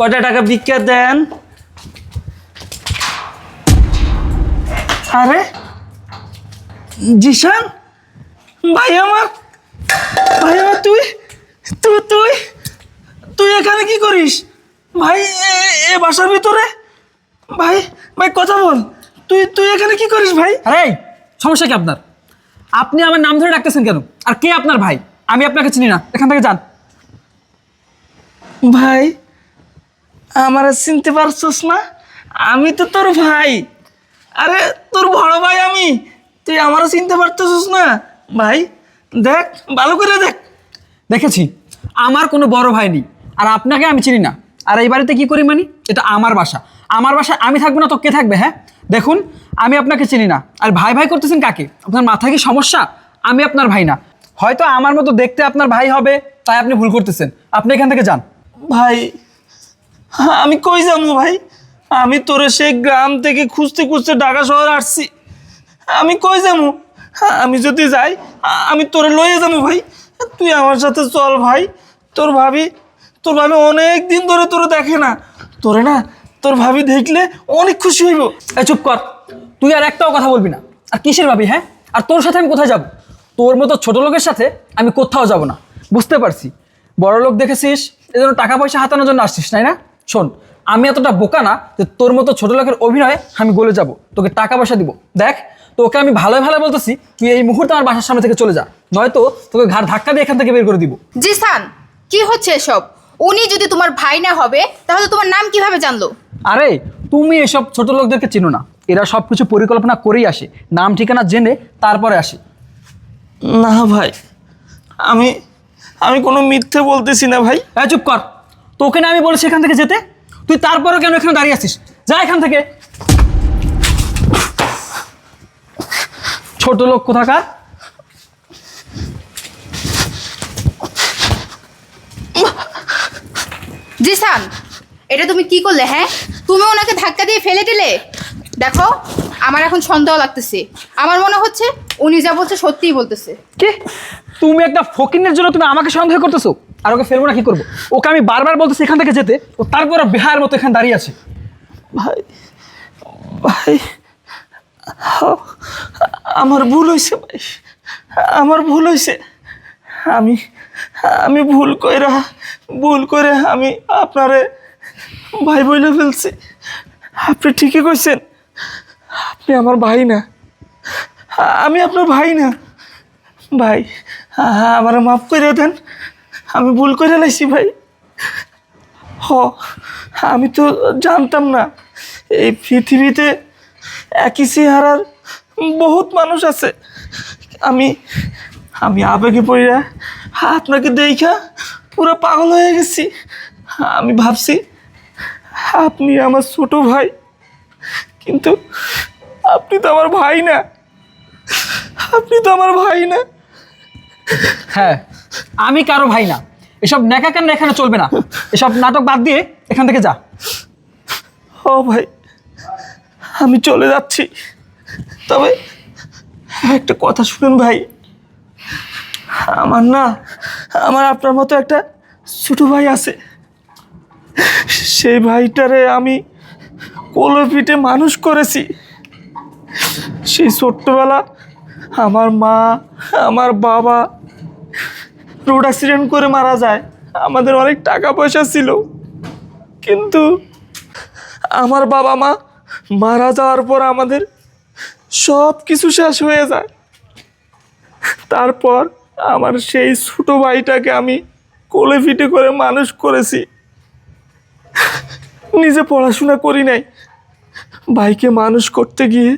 কয়টা টাকা ভিক্ষা দেন? আরে জিশান ভাই আমার, ভাই আমার, তুই তুই তুই তুই এখানে কি করিস ভাই? এ বাসার ভিতরে? ভাই ভাই কথা বল, তুই তুই এখানে কি করিস ভাই? আরে সমস্যা কি আপনার? আপনি আমার নাম ধরে ডাকতেছেন কেন? আর কে আপনার ভাই? আমি আপনাকে চিনি না, এখান থেকে যান। ভাই আমার চিনতে পারছস না? আমি তো তোর ভাই। আরে তোর বড় ভাই আমি, তুই আমারও চিনতে পারতেছিস না? ভাই দেখ, ভালো করে দেখ। দেখেছি আমার কোনো বড় ভাই নেই, আর আপনাকে আমি চিনি না। আর এই বাড়িতে কি করি মানে? এটা আমার বাসা, আমার বাসায় আমি থাকবো না তো কে থাকবে? হ্যাঁ দেখুন, আমি আপনাকে চিনি না। আর ভাই ভাই করতেছেন কাকে? আপনার মাথায় কি সমস্যা? আমি আপনার ভাই না। হয়তো আমার মতো দেখতে আপনার ভাই হবে, তাই আপনি ভুল করতেছেন। আপনি এখান থেকে যান। ভাই আমি কই যাবো ভাই? আমি তোরে সেই গ্রাম থেকে খুঁজতে খুঁজতে ঢাকা শহর আসছি। আমি কই যাবো? আমি যদি যাই আমি তোরে লইয়ে যাবো ভাই। তুই আমার সাথে চল ভাই। তোর ভাবি অনেক দিন ধরে তোরে দেখে না। তোরে না, তোর ভাবি দেখলে অনেক খুশি হইব। এই চুপ কর, তুই আর একটাও কথা বলবি না। আর কিসের ভাবি? হ্যাঁ, আর তোর সাথে আমি কোথায় যাব? তোর মতো ছোট লোকের সাথে আমি কোথাও যাব না। বুঝতে পারছি বড় লোক দেখেছিস, এজন্য টাকা পয়সা হাতানোর জন্য আসছিস, তাই না? শোন, আমি এতটা বোকা না যে তোর মতো ছোট লোকের অভিনয়ে আমি গলে যাব, তোকে টাকা পয়সা দিব। দেখ, তোকে আমি ভালোই ভালো বলতেছি, তুই এই মুহূর্তে আমার বাসার সামনে থেকে চলে যা, নয়তো তোকে ঘাড় ধাক্কা দিয়ে এখান থেকে বের করে দিব। জিসান, কি হচ্ছে এসব? উনি যদি তোমার ভাই না হবে তাহলে তোমার নাম কিভাবে জানলো? আরে তুমি এসব ছোট লোকদেরকে চিনো না, এরা সব কিছু পরিকল্পনা করেই আসে, নাম ঠিকানা জেনে তারপরে আসে। না ভাই, আমি আমি কোনো মিথ্যে বলতেছি না ভাই। এই চুপ কর, তোকে না আমি বলেছি এখান থেকে যেতে, তুই তারপরও কেন এখানে দাঁড়িয়ে আছিস? যা এখান থেকে, ছোট লোক কোথাকার। জিসান, এটা তুমি কি করলে? হ্যাঁ, তুমি ওনাকে ধাক্কা দিয়ে ফেলে দিলে। দেখো, আমার এখন সন্দেহ লাগতেছে। আমার মনে হচ্ছে উনি যা বলছে সত্যিই বলতেছে। কি? তুমি একটা ফকিনের জন্য তুমি আমাকে সন্দেহ করতেছো? আর ওকে ফেলবো না কি করবো? ওকে আমি বারবার বলতেছি এখান থেকে যেতে, ও তারপরে বেহার মতো এখানে দাঁড়িয়ে আছে। ভাই ভাই আমার ভুল হয়েছে ভাই, আমার ভুল হয়েছে। আমি আমি ভুল করে আমি আপনারে ভাই বলে ফেলছি। আপনি ঠিকই কইছেন, আপনি আমার ভাই না, আমি আপনার ভাই না। ভাই আমার মাফ করে দেন, আমি ভুল করে লাইছি ভাই। আমি তো জানতাম না এই পৃথিবীতে একই চেহারার বহুত মানুষ আছে। আমি আমি আবেগে পড়িয়া আপনাকে দেখা পুরো পাগল হয়ে গেছি। আমি ভাবছি আপনি আমার ছোট ভাই, কিন্তু আপনি তো আমার ভাই না, আপনি তো আমার ভাই না। হ্যাঁ, আমি কারো ভাই না। এসব ন্যাকা কান্না এখানে চলবে না, এসব নাটক বাদ দিয়ে এখান থেকে যা। ও ভাই, আমি চলে যাচ্ছি, তবে একটা কথা শুনুন ভাই। আমার আপনার মতো একটা ছোট ভাই আছে। সেই ভাইটারে আমি কোলে পিঠে মানুষ করেছি। সেই ছোট্টবেলা আমার মা, আমার বাবা রোড অ্যাক্সিডেন্ট করে মারা যায়। আমাদের অনেক টাকা পয়সা ছিল, কিন্তু আমার বাবা মা মারা যাওয়ার পর আমাদের সব কিছু শেষ হয়ে যায়। তারপর আমার সেই ছোট ভাইটাকে আমি কোলে পিঠে করে মানুষ করেছি। নিজে পড়াশোনা করি নাই, ভাইকে মানুষ করতে গিয়ে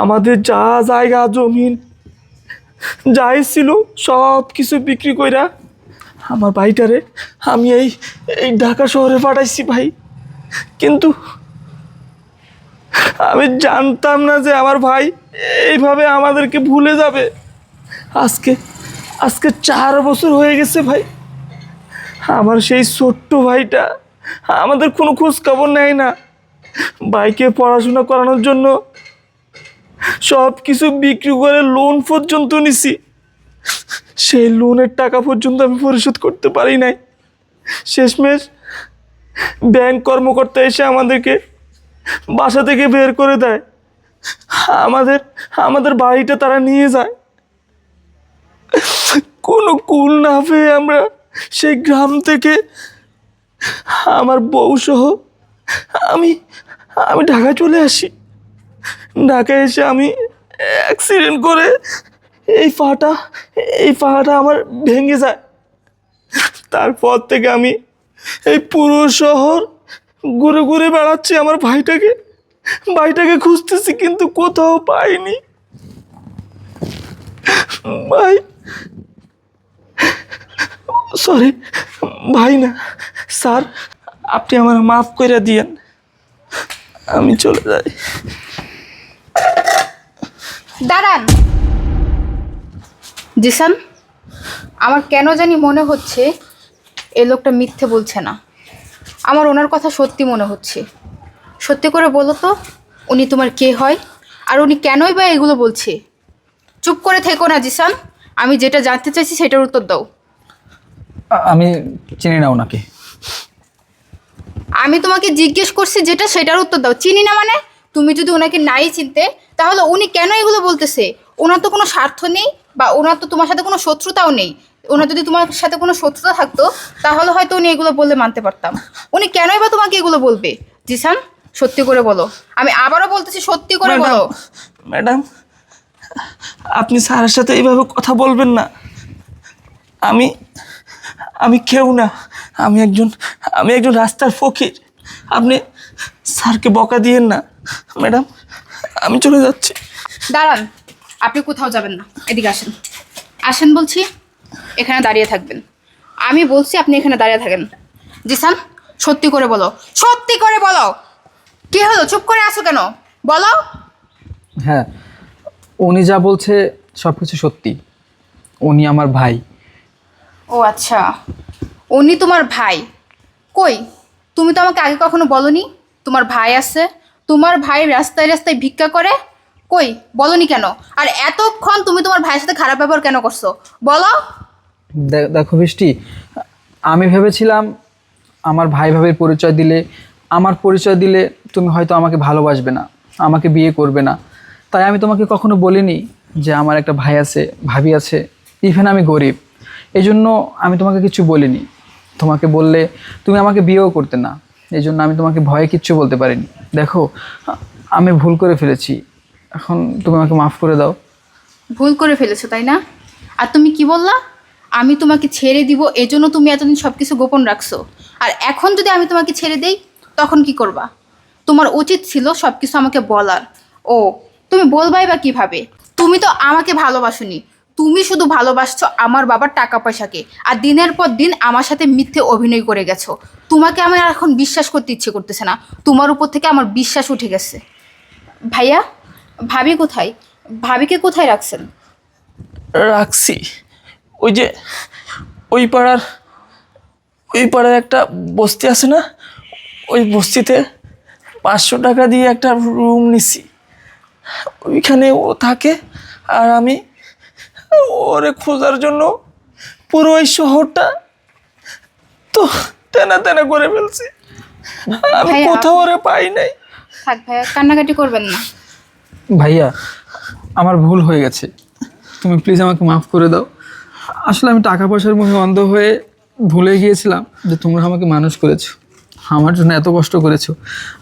আমাদের যা জায়গা জমিন যাই ছিল সব কিছু বিক্রি কইরা আমার ভাইটারে আমি এই ঢাকা শহরে পাঠাইছি ভাই। কিন্তু আমি জানতাম না যে আমার ভাই এইভাবে আমাদেরকে ভুলে যাবে। আজকে 4 বছর হয়ে গেছে ভাই। আমার সেই ছোট্ট ভাইটা আমাদের কোনো খোঁজ খবর নেয় না। ভাইকে পড়াশোনা করানোর জন্য সব কিছু বিক্রি করে লোন পর্যন্ত নিছি, সেই লোনের টাকা পর্যন্ত আমি পরিশোধ করতে পারি নাই। শেষমেশ ব্যাংক কর্মকর্তা এসে আমাদেরকে বাসা থেকে বের করে দেয়, আমাদের আমাদের বাড়িটা তারা নিয়ে যায়। কোনো কুল না পেয়ে আমরা সেই গ্রাম থেকে আমার বউ সহ আমি আমি ঢাকায় চলে আসি। ঢাকায় এসে আমি অ্যাক্সিডেন্ট করে এই পাটা আমার ভেঙে যায়। তারপর থেকে আমি এই পুরো শহর ঘুরে ঘুরে বেড়াচ্ছি আমার ভাইটাকে খুঁজতেছি, কিন্তু কোথাও পাইনি। ভাই, সরি, ভাই না স্যার, আপনি আমার মাফ করে দিয়েন, আমি চলে যাই। দাঁড়ান জিসান, আমার কেন জানি মনে হচ্ছে এই লোকটা মিথ্যে বলছে না, আমার ওনার কথা সত্যি মনে হচ্ছে। সত্যি করে বলো তো, উনি তোমার কে হয় আর উনি কেনই বা এগুলো বলছে? চুপ করে থেকো না জিসান, আমি যেটা জানতে চাইছি সেটার উত্তর দাও। আমি চিনি না ওনাকে। আমি তোমাকে জিজ্ঞেস করছি যেটা, সেটার উত্তর দাও। চিনি না মানে? তুমি যদি ওনাকে নাই চিনতে তাহলে উনি কেন এগুলো বলতেছে? ওনার তো কোনো স্বার্থ নেই, বা ওনার তো তোমার সাথে কোনো শত্রুতাও নেই। ওনার যদি তোমার সাথে কোনো শত্রুতা থাকতো তাহলে হয়তো উনি এগুলো বললে মানতে পারতাম। উনি কেনই বা তোমাকে এগুলো বলবে? জিসান, সত্যি করে বলো, আমি আবারও বলতেছি সত্যি করে বলো। ম্যাডাম, আপনি স্যারের সাথে এইভাবে কথা বলবেন না। আমি কেউ না, আমি একজন রাস্তার ফকির। আপনি স্যারকে বকা দিয়েন না ম্যাডাম, আমি চলে যাচ্ছি। দাঁড়ান, আপনি কোথাও যাবেন না, এদিকে আসেন। আসেন বলছি, এখানে দাঁড়িয়ে থাকবেন। আমি বলছি আপনি এখানে দাঁড়িয়ে থাকেন। জিসান, সত্যি করে বলো, সত্যি করে বলো, কি হলো? চুপ করে আছো কেন? বলো। হ্যাঁ, উনি যা বলছে সব কিছু সত্যি। উনি আমার ভাই। ও আচ্ছা, উনি তোমার ভাই? কই, তুমি তো আমাকে আগে কখনো বলনি তোমার ভাই আছে। তোমার ভাই রাস্তায় রাস্তায় ভিক্ষা করে, কই বলনি কেন? আর এতক্ষণ তুমি তোমার ভাইয়ের সাথে খারাপ ব্যবহার কেন করছো বলো? দেখো বৃষ্টি, আমি ভেবেছিলাম আমার ভাই ভাবির আমার পরিচয় দিলে তুমি হয়তো আমাকে ভালোবাসবে না, আমাকে বিয়ে করবে না। তাই আমি তোমাকে কখনো বলিনি যে আমার একটা ভাই আছে, ভাবি আছে, ইভেন আমি গরিব। এই জন্য আমি তোমাকে কিছু বলিনি। তোমাকে বললে তুমি আমাকে বিয়েও করতে না, এই জন্য আমি তোমাকে ভয়ে কিচ্ছু বলতে পারিনি। দেখো, আমি ভুল করে ফেলেছি, এখন তুমি আমাকে মাফ করে দাও। ভুল করে ফেলেছো তাই না? আর তুমি কি বললা? আমি তোমাকে ছেড়ে দিব, এজন্য তুমি এতদিন সব কিছু গোপন রাখছো। আর এখন যদি আমি তোমাকে ছেড়ে দেই তখন কি করবা? তোমার উচিত ছিল সব কিছু আমাকে বলার। ও, তুমি বলবাই বা কিভাবে? তুমি তো আমাকে ভালোবাসোনি, তুমি শুধু ভালোবাসছো আমার বাবার টাকা পয়সাকে, আর দিনের পর দিন আমার সাথে মিথ্যে অভিনয় করে গেছো। তোমাকে আমার এখন বিশ্বাস করতে ইচ্ছে করতেছে না, তোমার উপর থেকে আমার বিশ্বাস উঠে গেছে। ভাইয়া, ভাবি কোথায়? ভাবিকে কোথায় রাখছেন? রাখছি ওই পাড়ার একটা বস্তি আছে না, ওই বস্তিতে 500 টাকা দিয়ে একটা রুম নিছি, ওইখানে ও থাকে। আর আমি ওরে খোঁজার জন্য পুরো ওই শহরটা তো তেনা তেনা করে ফেলছি, আমি ভাইয়া, কোথাও ওরে পাই নাই। থাক ভাইয়া, কান্নাকাটি করবেন না। ভাইয়া, আমার ভুল হয়ে গেছে, তুমি প্লিজ আমাকে মাফ করে দাও। আসলে আমি টাকা পয়সার মুখে অন্ধ হয়ে ভুলে গিয়েছিলাম যে তোমরা আমাকে মানুষ করেছো, আমার জন্য এত কষ্ট করেছো,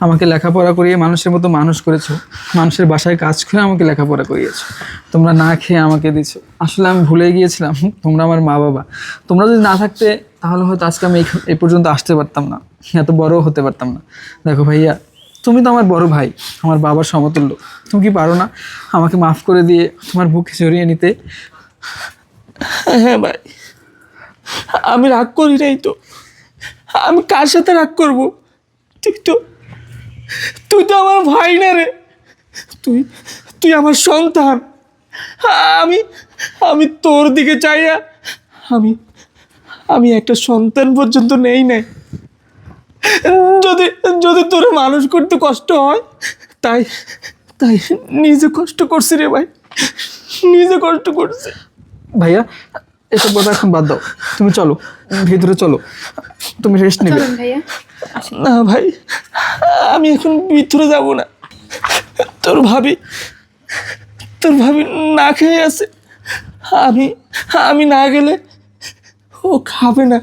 আমাকে লেখাপড়া করিয়ে মানুষের মতো মানুষ করেছো, মানুষের বাসায় কাজ করে আমাকে লেখাপড়া করিয়েছো, তোমরা না খেয়ে আমাকে দিছো। আসলে আমি ভুলে গিয়েছিলাম তোমরা আমার মা বাবা। তোমরা যদি না থাকতে তাহলে হয়তো আজকে আমি এই পর্যন্ত আসতে পারতাম না, এত বড়ও হতে পারতাম না। দেখো ভাইয়া, তুমি তো আমার বড় ভাই, আমার বাবার সমতুল্য। তুমি কি পারো না আমাকে মাফ করে দিয়ে তোমার বুকে জড়িয়ে নিতে? হ্যাঁ ভাই, আমি রাগ করি নাই তো, আমি কার সাথে রাগ করব? তুই তো আমার ভাই না রে, তুই আমার সন্তান। আমি তোর দিকে চাইয়া আমি একটা সন্তান পর্যন্ত নেই নাই। যদি তোরে মানুষ করতে কষ্ট হয়, তাই নিজে কষ্ট করছি রে ভাই, নিজে কষ্ট করছি। ভাইয়া, এসব কথা এখন বাদ দাও, তুমি চলো ভিতরে চলো, তুমি রেস্ট নেবে। চলুন ভাইয়া। না ভাই, আমি এখন ভিতরে যাব না। তোর ভাবি না খেয়ে আছে। আমি না গেলে ও খাবে না।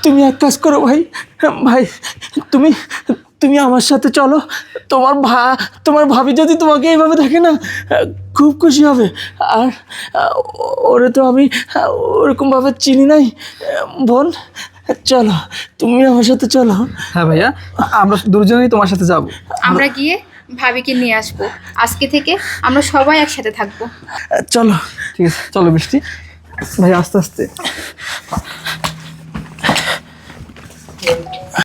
তুমি এক কাজ করো ভাই, তুমি আমার সাথে চলো। তোমার ভাবি যদি তোমাকে এইভাবে দেখে না, খুব খুশি হবে। আর ওরে তো আমি ওরকমভাবে চিনি নাই। বোন, চলো, তুমি আমার সাথে চলো। হ্যাঁ ভাইয়া, আমরা দুজনেই তোমার সাথে যাব। আমরা গিয়ে ভাবিকে নিয়ে আসবো। আজকে থেকে আমরা সবাই একসাথে থাকবো। চলো। ঠিক আছে, চলো বৃষ্টি। ভাই আস্তে আস্তে।